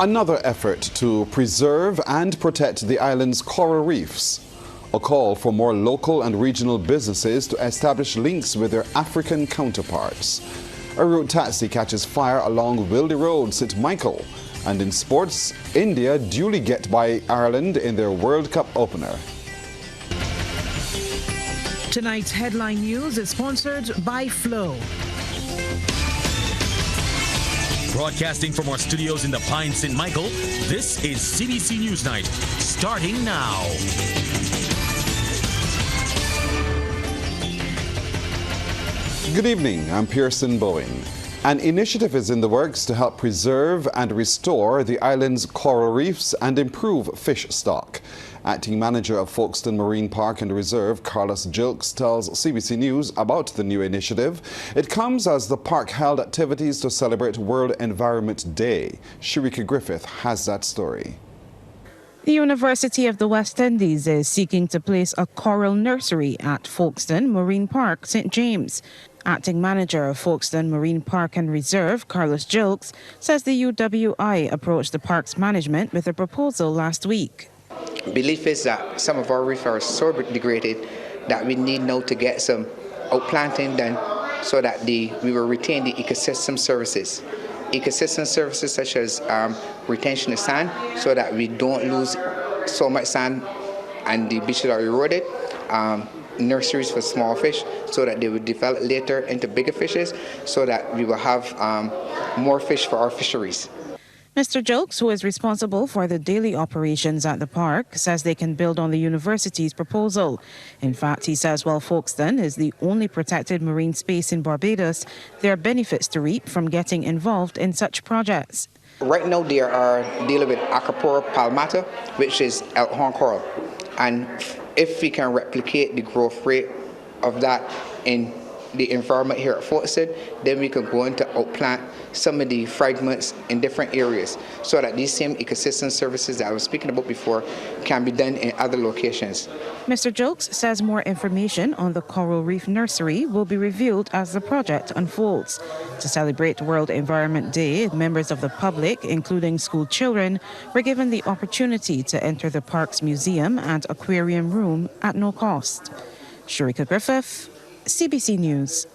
Another effort to preserve and protect the island's coral reefs. A call for more local and regional businesses to establish links with their African counterparts. A road taxi catches fire along Wildy Road, St. Michael. And in sports, India duly get by Ireland in their World Cup opener. Tonight's headline news is sponsored by Flow. Broadcasting from our studios in the Pine St. Michael, this is CBC NewsNight, starting now. Good evening, I'm Pearson Bowen. An initiative is in the works to help preserve and restore the island's coral reefs and improve fish stock. Acting manager of Folkestone Marine Park and Reserve, Carlos Jilks, tells CBC News about the new initiative. It comes as the park held activities to celebrate World Environment Day. Sharika Griffith has that story. The University of the West Indies is seeking to place a coral nursery at Folkestone Marine Park, St. James. Acting manager of Folkestone Marine Park and Reserve, Carlos Jilks, says the UWI approached the park's management with a proposal last week. Belief is that some of our reefs are so degraded that we need now to get some outplanting done so that we will retain the ecosystem services. Ecosystem services such as retention of sand, so that we don't lose so much sand and the beaches are eroded. Nurseries for small fish so that they will develop later into bigger fishes so that we will have more fish for our fisheries. Mr. Jilks, who is responsible for the daily operations at the park, says they can build on the university's proposal. In fact, he says while Folkestone is the only protected marine space in Barbados, there are benefits to reap from getting involved in such projects. Right now they are dealing with Acropora palmata, which is elkhorn coral. And if we can replicate the growth rate of that in the environment here at Folkestone, then we can go into outplant some of the fragments in different areas so that these same ecosystem services that I was speaking about before can be done in other locations. Mr. Jilks says more information on the Coral Reef Nursery will be revealed as the project unfolds. To celebrate World Environment Day, members of the public, including school children, were given the opportunity to enter the park's museum and aquarium room at no cost. Sharika Griffith, CBC News.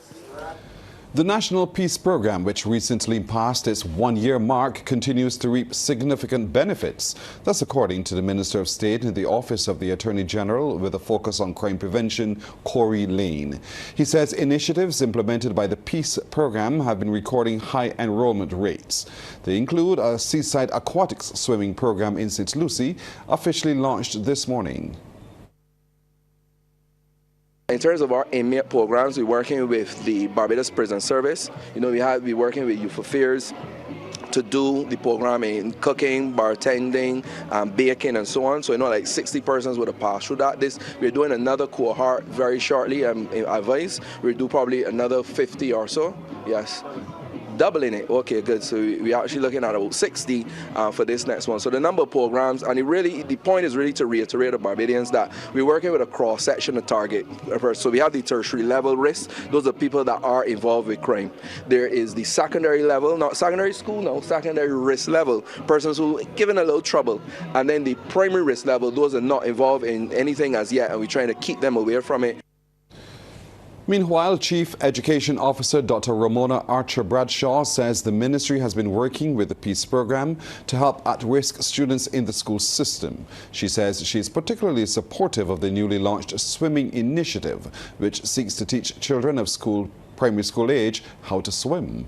The National Peace Program, which recently passed its one-year mark, continues to reap significant benefits. That's according to the Minister of State in the Office of the Attorney General with a focus on crime prevention, Corey Lane. He says initiatives implemented by the Peace Program have been recording high enrollment rates. They include a seaside aquatics swimming program in St. Lucie, officially launched this morning. In terms of our inmate programs, we're working with the Barbados Prison Service. We're working with Youth Affairs to do the program in cooking, bartending, baking, and so on. So like 60 persons would have passed through that. We're doing another cohort very shortly. Advice we'll do probably another 50 or so. Yes. Doubling it. Okay, good. So we're actually looking at about 60 for this next one. So the number of programs, and the point is really to reiterate to Barbadians that we're working with a cross-section of target. So we have the tertiary level risk. Those are people that are involved with crime. There is the secondary level, not secondary school, no, secondary risk level, persons who are given a little trouble. And then the primary risk level, those are not involved in anything as yet, and we're trying to keep them away from it. Meanwhile, Chief Education Officer Dr. Ramona Archer-Bradshaw says the ministry has been working with the Peace Program to help at-risk students in the school system. She says she is particularly supportive of the newly launched swimming initiative, which seeks to teach children of primary school age how to swim.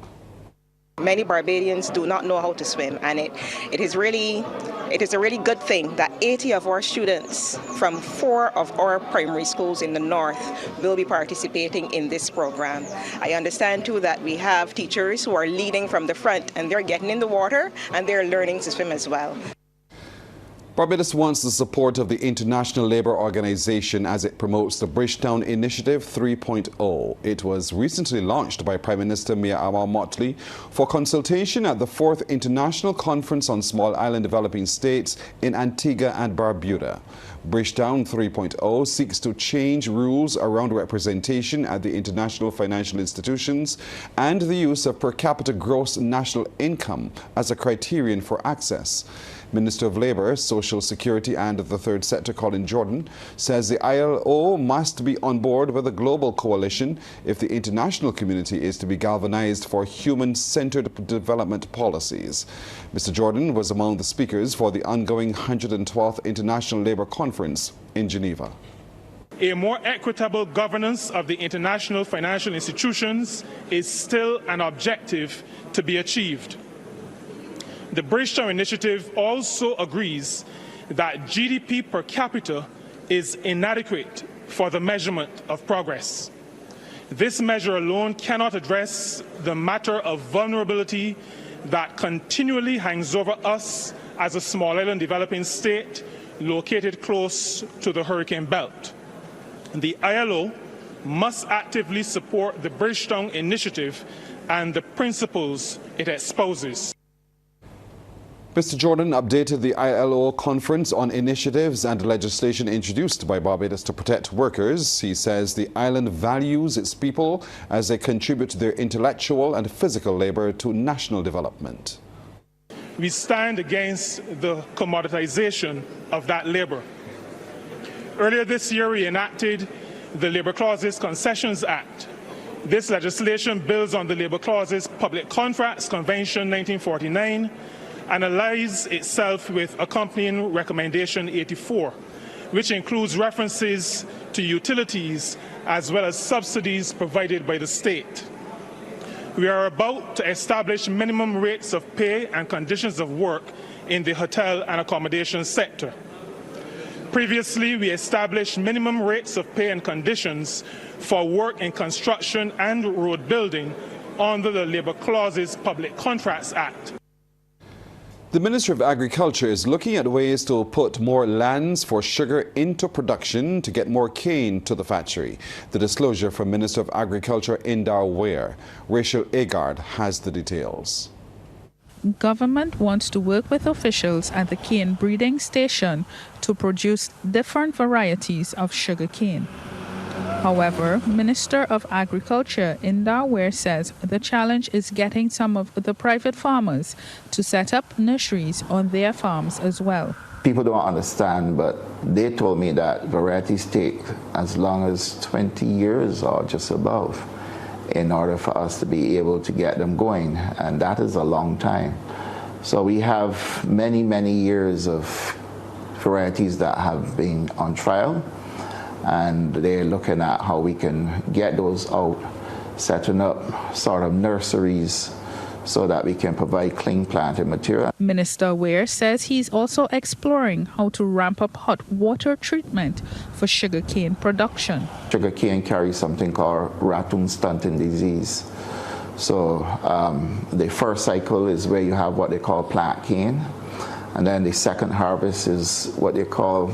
Many Barbadians do not know how to swim, and it is a really good thing that 80 of our students from 4 of our primary schools in the north will be participating in this program. I understand too that we have teachers who are leading from the front, and they're getting in the water and they're learning to swim as well. Barbados wants the support of the International Labour Organization as it promotes the Bridgetown Initiative 3.0. It was recently launched by Prime Minister Mia Awad-Motley for consultation at the 4th International Conference on Small Island Developing States in Antigua and Barbuda. Bridgetown 3.0 seeks to change rules around representation at the international financial institutions and the use of per capita gross national income as a criterion for access. Minister of Labour, Social Security and the Third Sector Colin Jordan says the ILO must be on board with a global coalition if the international community is to be galvanized for human-centered development policies. Mr. Jordan was among the speakers for the ongoing 112th International Labour Conference in Geneva. A more equitable governance of the international financial institutions is still an objective to be achieved. The Bridgetown Initiative also agrees that GDP per capita is inadequate for the measurement of progress. This measure alone cannot address the matter of vulnerability that continually hangs over us as a small island developing state located close to the hurricane belt. The ILO must actively support the Bridgetown Initiative and the principles it espouses. Mr. Jordan updated the ILO conference on initiatives and legislation introduced by Barbados to protect workers. He says the island values its people as they contribute their intellectual and physical labor to national development. We stand against the commoditization of that labor. Earlier this year, we enacted the Labor Clauses Concessions Act. This legislation builds on the Labor Clauses Public Contracts Convention 1949 and allies itself with accompanying Recommendation 84, which includes references to utilities as well as subsidies provided by the state. We are about to establish minimum rates of pay and conditions of work in the hotel and accommodation sector. Previously, we established minimum rates of pay and conditions for work in construction and road building under the Labor Clauses Public Contracts Act. The Ministry of Agriculture is looking at ways to put more lands for sugar into production to get more cane to the factory. The disclosure from Minister of Agriculture Indar Ware. Rachel Agard has the details. Government wants to work with officials at the cane breeding station to produce different varieties of sugar cane. However, Minister of Agriculture Indar Ware says the challenge is getting some of the private farmers to set up nurseries on their farms as well. People don't understand, but they told me that varieties take as long as 20 years or just above in order for us to be able to get them going, and that is a long time. So we have many, many years of varieties that have been on trial, and they're looking at how we can get those out, setting up sort of nurseries so that we can provide clean planting material. Minister Ware says he's also exploring how to ramp up hot water treatment for sugarcane production. Sugarcane carries something called ratoon stunting disease. So the first cycle is where you have what they call plant cane, and then the second harvest is what they call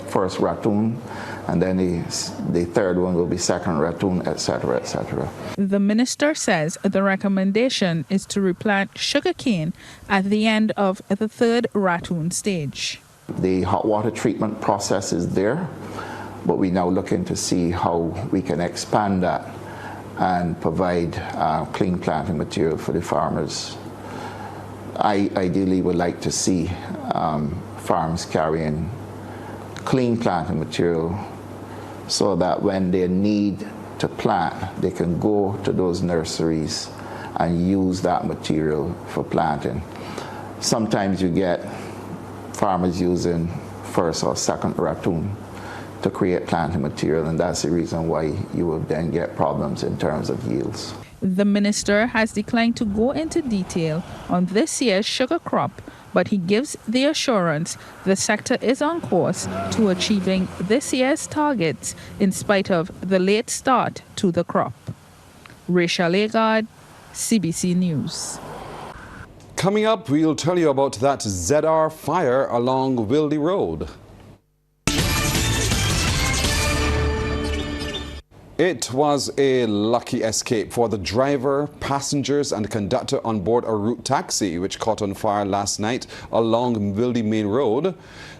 first ratoon, and then the third one will be second ratoon, etc., etc. The minister says the recommendation is to replant sugarcane at the end of the third ratoon stage. The hot water treatment process is there, but we're now looking to see how we can expand that and provide clean planting material for the farmers. I ideally would like to see farms carrying clean planting material so that when they need to plant, they can go to those nurseries and use that material for planting. Sometimes you get farmers using first or second ratoon to create planting material, and that's the reason why you will then get problems in terms of yields. The minister has declined to go into detail on this year's sugar crop, but he gives the assurance the sector is on course to achieving this year's targets in spite of the late start to the crop. Rachel Agard, CBC News. Coming up, we'll tell you about that ZR fire along Wildy Road. It was a lucky escape for the driver, passengers and conductor on board a route taxi which caught on fire last night along Wildy Main Road.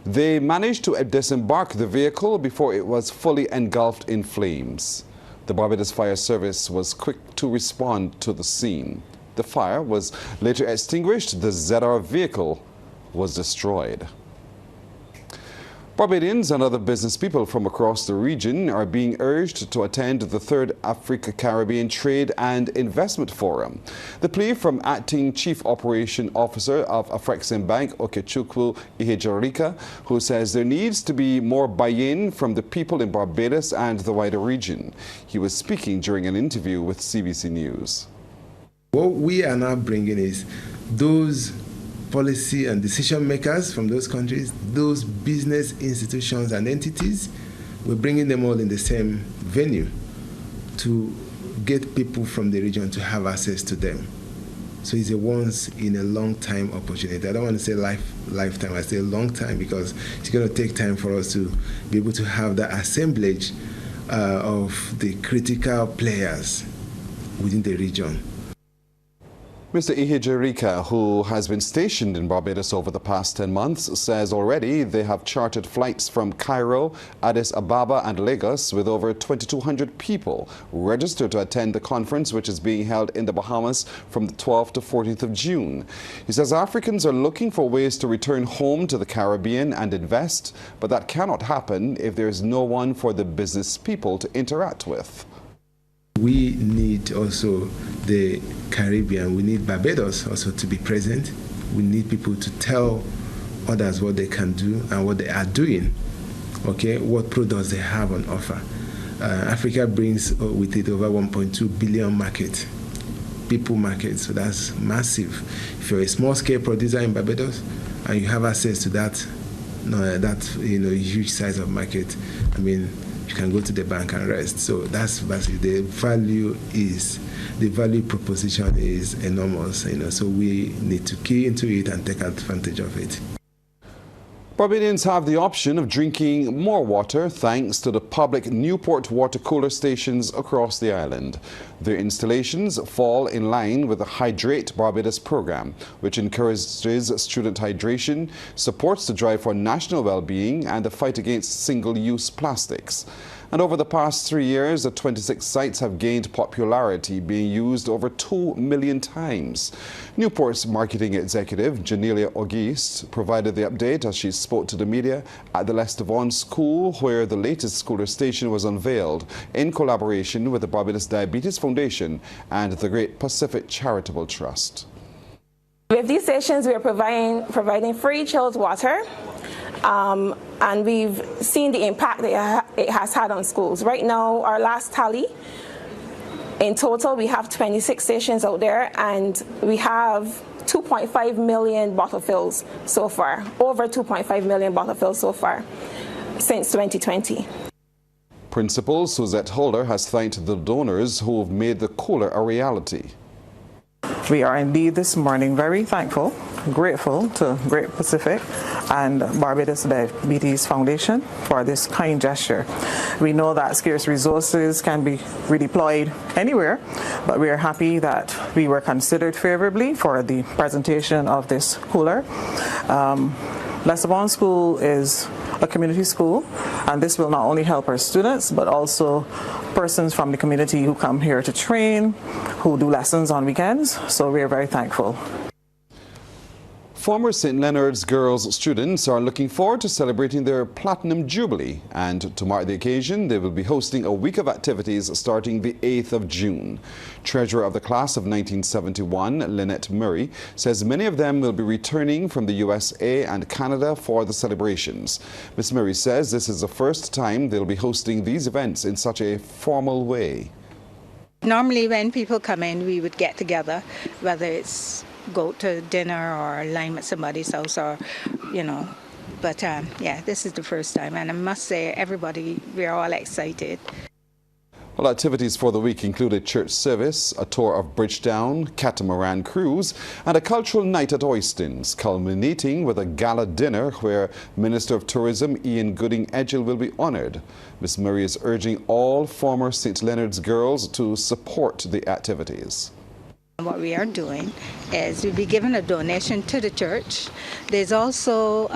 They managed to disembark the vehicle before it was fully engulfed in flames. The Barbados Fire Service was quick to respond to the scene. The fire was later extinguished. The ZR vehicle was destroyed. Barbadians and other business people from across the region are being urged to attend the 3rd Africa-Caribbean Trade and Investment Forum. The plea from Acting Chief Operation Officer of Afreximbank, Okechukwu Ihejarika, who says there needs to be more buy-in from the people in Barbados and the wider region. He was speaking during an interview with CBC News. What we are now bringing is those policy and decision makers from those countries, those business institutions and entities, we're bringing them all in the same venue to get people from the region to have access to them. So it's a once in a long time opportunity. I don't want to say lifetime, I say a long time, because it's going to take time for us to be able to have that assemblage of the critical players within the region. Mr. Ihejarika, who has been stationed in Barbados over the past 10 months, says already they have chartered flights from Cairo, Addis Ababa and Lagos with over 2,200 people registered to attend the conference, which is being held in the Bahamas from the 12th to 14th of June. He says Africans are looking for ways to return home to the Caribbean and invest, but that cannot happen if there is no one for the business people to interact with. We need also the Caribbean, we need Barbados also to be present. We need people to tell others what they can do and what they are doing, okay, what products they have on offer. Africa brings with it over 1.2 billion people market, so that's massive. If you're a small-scale producer in Barbados and you have access to that huge size of market, I mean, you can go to the bank and rest. So that's basically the value proposition is enormous, so we need to key into it and take advantage of it. Barbadians have the option of drinking more water thanks to the public Newport water cooler stations across the island. Their installations fall in line with the Hydrate Barbados program, which encourages student hydration, supports the drive for national well-being and the fight against single-use plastics. And over the past 3 years, the 26 sites have gained popularity, being used over 2 million times. Newport's marketing executive, Janelia Auguste, provided the update as she spoke to the media at the Lestevon School, where the latest cooler station was unveiled in collaboration with the Barbados Diabetes Foundation and the Great Pacific Charitable Trust. With these stations, we are providing free chilled water. And we've seen the impact that it has had on schools. Right now, our last tally, in total, we have 26 stations out there, and we have 2.5 million bottle fills so far, over 2.5 million bottle fills so far since 2020. Principal Suzette Holder has thanked the donors who have made the cooler a reality. We are indeed this morning very thankful, grateful to Great Pacific and Barbados Diabetes Foundation for this kind gesture. We know that scarce resources can be redeployed anywhere, but we are happy that we were considered favorably for the presentation of this cooler. Lestevon School is a community school, and this will not only help our students, but also persons from the community who come here to train, who do lessons on weekends, so we are very thankful. Former St. Leonard's girls students are looking forward to celebrating their Platinum Jubilee, and to mark the occasion they will be hosting a week of activities starting the 8th of June. Treasurer of the class of 1971, Leonard Murray, says many of them will be returning from the USA and Canada for the celebrations. Ms. Murray says this is the first time they'll be hosting these events in such a formal way. Normally when people come in, we would get together, whether it's go to dinner or line at somebody's house, or but yeah, this is the first time, and I must say everybody, we're all excited. Well, activities for the week include a church service, a tour of Bridgetown, catamaran cruise, and a cultural night at Oyston's, culminating with a gala dinner where Minister of Tourism Ian Gooding-Edgell will be honoured. Ms. Murray is urging all former St. Leonard's girls to support the activities. What we are doing is we'll be giving a donation to the church. There's also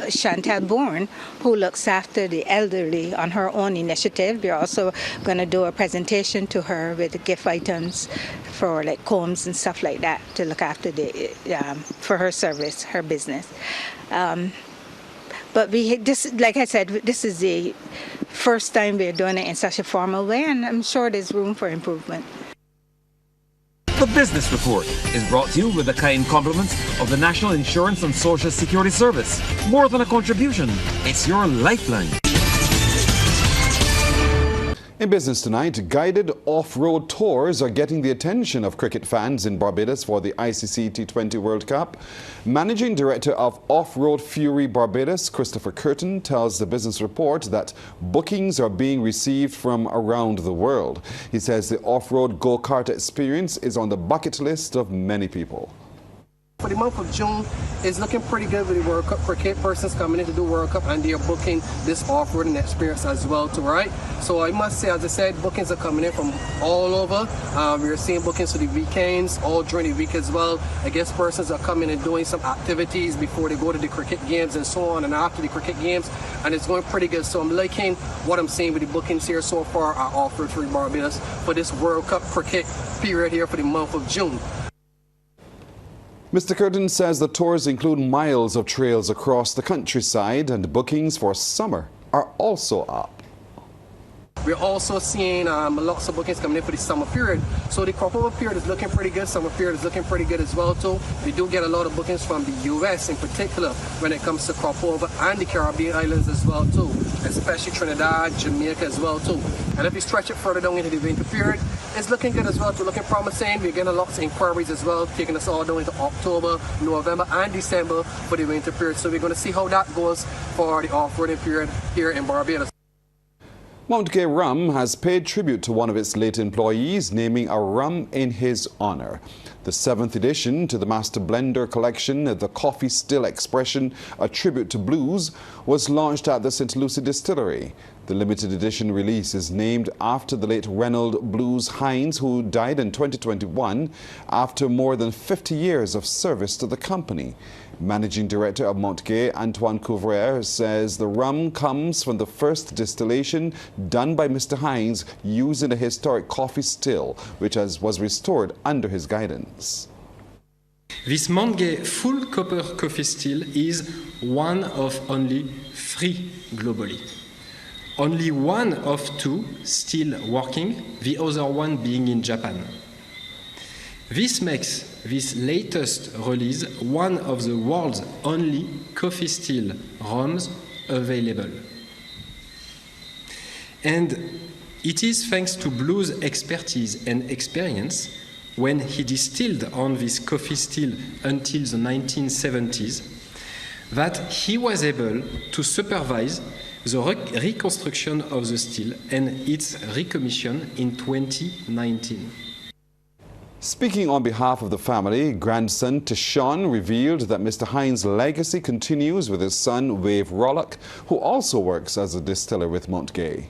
Chantal Bourne, who looks after the elderly on her own initiative. We're also going to do a presentation to her with gift items for like combs and stuff like that to look after for her service, her business. But like I said, this is the first time we're doing it in such a formal way, and I'm sure there's room for improvement. The Business Report is brought to you with the kind compliments of the National Insurance and Social Security Service. More than a contribution, it's your lifeline. In business tonight, guided off-road tours are getting the attention of cricket fans in Barbados for the ICC T20 World Cup. Managing Director of Off-Road Fury Barbados, Christopher Curtin, tells the Business Report that bookings are being received from around the world. He says the off-road go-kart experience is on the bucket list of many people. For the month of June, it's looking pretty good with the World Cup cricket. Persons coming in to do World Cup and they are booking this off-roading experience as well too, right? So I must say, as I said, bookings are coming in from all over. We're seeing bookings for the weekends, all during the week as well. I guess persons are coming and doing some activities before they go to the cricket games and so on, and after the cricket games, and it's going pretty good. So I'm liking what I'm seeing with the bookings here so far at Off-Road Fury Barbados for this World Cup cricket period here for the month of June. Mr. Curtin says the tours include miles of trails across the countryside, and bookings for summer are also up. We're also seeing lots of bookings coming in for the summer period. So the crossover period is looking pretty good. Summer period is looking pretty good as well too. We do get a lot of bookings from the US in particular when it comes to crossover and the Caribbean islands as well too, especially Trinidad, Jamaica as well too. And if you stretch it further down into the winter period, it's looking good as well too, looking promising. We're getting lots of inquiries as well, taking us all down into October, November and December for the winter period. So we're going to see how that goes for the off-roading period here in Barbados. Mount Gay Rum has paid tribute to one of its late employees, naming a rum in his honor. The 7th edition to the Master Blender collection, the Coffee Still Expression, a tribute to blues, was launched at the St. Lucie Distillery. The limited edition release is named after the late Reynold Blues Hines, who died in 2021 after more than 50 years of service to the company. Managing Director of Mount Gay, Antoine Couvrier, says the rum comes from the first distillation done by Mr. Hines using the historic coffee still, which was restored under his guidance. This Mount Gay full copper coffee still is one of only 3 globally. Only one of 2 still working, the other one being in Japan. This makes this latest release one of the world's only coffee still rums available. And it is thanks to Blues' expertise and experience when he distilled on this coffee still until the 1970s that he was able to supervise the reconstruction of the still and its recommission in 2019. Speaking on behalf of the family, grandson Tishon revealed that Mr. Hines' legacy continues with his son Wave Rollock, who also works as a distiller with Mount Gay.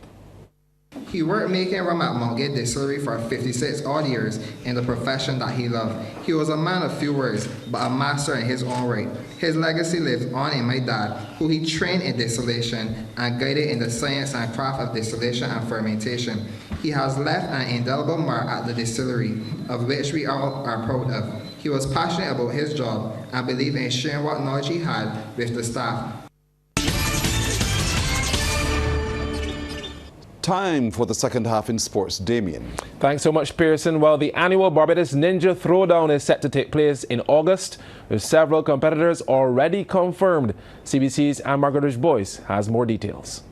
He worked making rum at Mount Gay Distillery for 56 odd years in the profession that he loved. He was a man of few words, but a master in his own right. His legacy lives on in my dad, who he trained in distillation and guided in the science and craft of distillation and fermentation. He has left an indelible mark at the distillery, of which we all are proud of. He was passionate about his job and believed in sharing what knowledge he had with the staff. Time for the second half in sports. Damien. Thanks so much, Pearson. Well, the annual Barbados Ninja Throwdown is set to take place in August, with several competitors already confirmed. CBC's Anne Margaret Boyce has more details.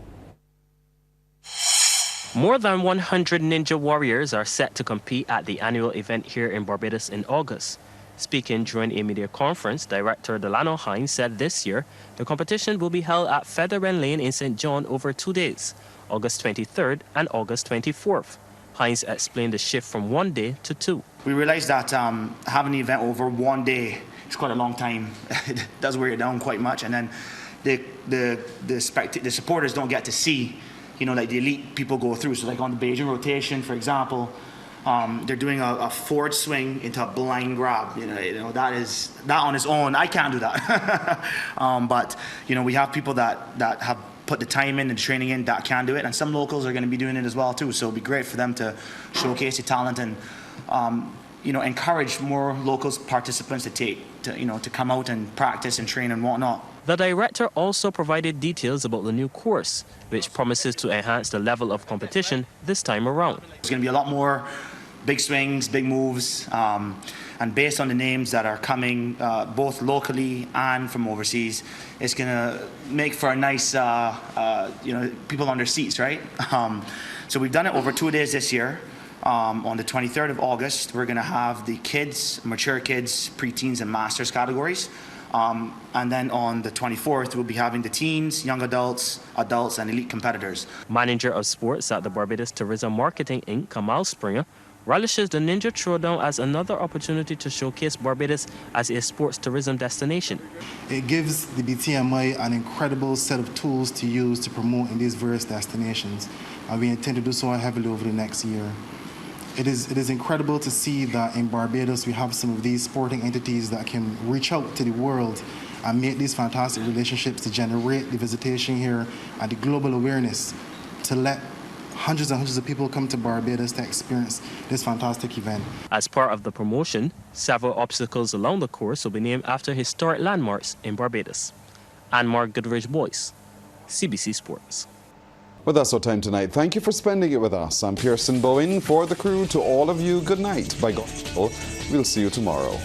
More than 100 ninja warriors are set to compete at the annual event here in Barbados in August. Speaking during a media conference, Director Leonard Hines said this year the competition will be held at Feather and Lane in St. John over 2 days. August 23rd and August 24th. Hines explained the shift from 1 day to 2. We realized that having the event over 1 day is quite a long time. It does wear it down quite much, and then the supporters don't get to see, like the elite people go through. So like on the Beijing rotation, for example, they're doing a forward swing into a blind grab. That on its own, I can't do that. But we have people that have put the time in and training in that can do it, and some locals are going to be doing it as well too. So it'll be great for them to showcase the talent and encourage more locals participants to come out and practice and train and whatnot. The director also provided details about the new course, which promises to enhance the level of competition this time around. There's going to be a lot more big swings, big moves, and based on the names that are coming both locally and from overseas, it's going to make for a nice, people on their seats, right? So we've done it over 2 days this year. On the 23rd of August, we're going to have the kids, mature kids, preteens, and masters categories. And then on the 24th, we'll be having the teens, young adults, and elite competitors. Manager of sports at the Barbados Tourism Marketing Inc., Kamal Springer, relishes the Ninja Throwdown as another opportunity to showcase Barbados as a sports tourism destination. It gives the BTMI an incredible set of tools to use to promote in these various destinations, and we intend to do so heavily over the next year. It is incredible to see that in Barbados we have some of these sporting entities that can reach out to the world and make these fantastic relationships to generate the visitation here and the global awareness to let hundreds and hundreds of people come to Barbados to experience this fantastic event. As part of the promotion, several obstacles along the course will be named after historic landmarks in Barbados. Anmar Goodrich-Boyce, CBC Sports. Well, that's our time tonight. Thank you for spending it with us. I'm Pearson Bowen. For the crew, to all of you, good night. By God, we'll see you tomorrow.